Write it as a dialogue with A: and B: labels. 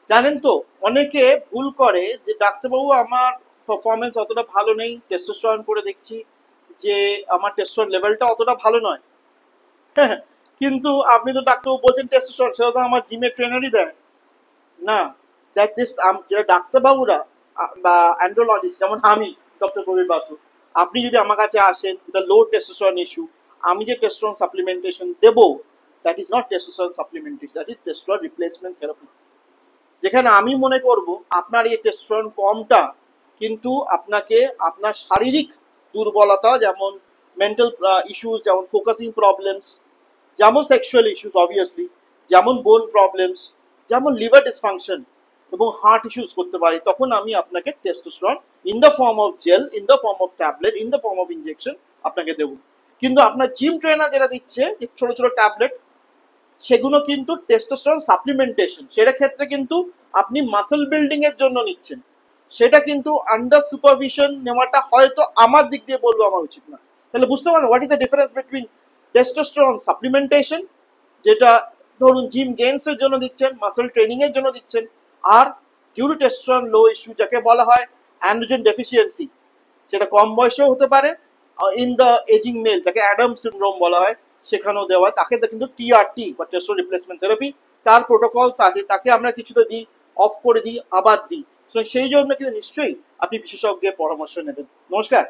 A: জানেন তো, অনেকে ভুল করে যে ডাক্তারবাবু আমার পারফরমেন্স অতটা ভালো নেই, টেস্টোস্টেরন করে দেখছি যে আমার টেস্টোস্টেরন লেভেলটা অতটা ভালো নয়। কিন্তু আপনি তো ডাক্তারবাবু বলছেন টেস্টোস্টেরন, সেটা তো আমার জিমের ট্রেনারই দেয় না। দ্যাট দিস যেটা ডাক্তারবাবুরা বা অ্যান্ড্রোলজিস্ট যেমন আমি, ডক্টর প্রবীর বাসু, আপনি যদি আমার কাছে আসেন দ্য লো টেস্টোস্টেরন ইস্যু, আমি যে টেস্টোস্টেরন সাপ্লিমেন্টেশন দেবো, that is not testosterone supplementation, that is testosterone replacement therapy. যেখানে আমি মনে করব আপনার এই টেস্টোস্টেরন কমটা কিন্তু আপনাকে আপনার শারীরিক দুর্বলতা, যেমন মেন্টাল ইস্যুস, যেমন ফোকাসিং প্রবলেমস, যেমন সেক্সুয়াল ইস্যুস অবভিয়াসলি, যেমন বোন প্রবলেমস, যেমন লিভার ডিসফাংশন এবং হার্ট ইস্যুস করতে পারি, তখন আমি আপনাকে testosterone in the form of gel, in the form of tablet, in the form of injection আপনাকে দেবো। কিন্তু আপনার জিম ট্রেনার যেটা দিচ্ছে যে ছোট ছোট ট্যাবলেট, সেগুলো কিন্তু টেস্টোস্টেরন সাপ্লিমেন্টেশন, সেটা ক্ষেত্রে কিন্তু আপনি মাসল বিল্ডিং এর জন্য নিচ্ছেন, সেটা কিন্তু আন্ডার সুপারভিশন নেওয়াটা হয়তো আমার দিক দিয়ে বলবো আমার উচিত না। তাহলে বুঝতে পারেন what is the difference between testosterone supplementation, যেটা ধরুন জিম গেমস এর জন্য দিচ্ছেন, মাসল ট্রেনিং এর জন্য দিচ্ছেন, আর due to testosterone low issue যাকে বলা হয় অ্যান্ড্রোজেন ডেফিসিয়েন্সি, সেটা কম বয়সেও হতে পারে, ইন দ্য এজিং মেল যাকে অ্যাডাম সিনড্রোম বলা হয় সেখানেও দেওয়া হয়, তাকে কিন্তু টিআরটি বা টেস্টোস্টেরন রিপ্লেসমেন্ট থেরাপি, তার প্রোটোকলস আছে, তাকে আমরা কিছুটা দিই, অফ করে দিই, আবার দিই। সেই জন্য কিন্তু নিশ্চয়ই আপনি বিশেষজ্ঞের পরামর্শ নেবেন। নমস্কার।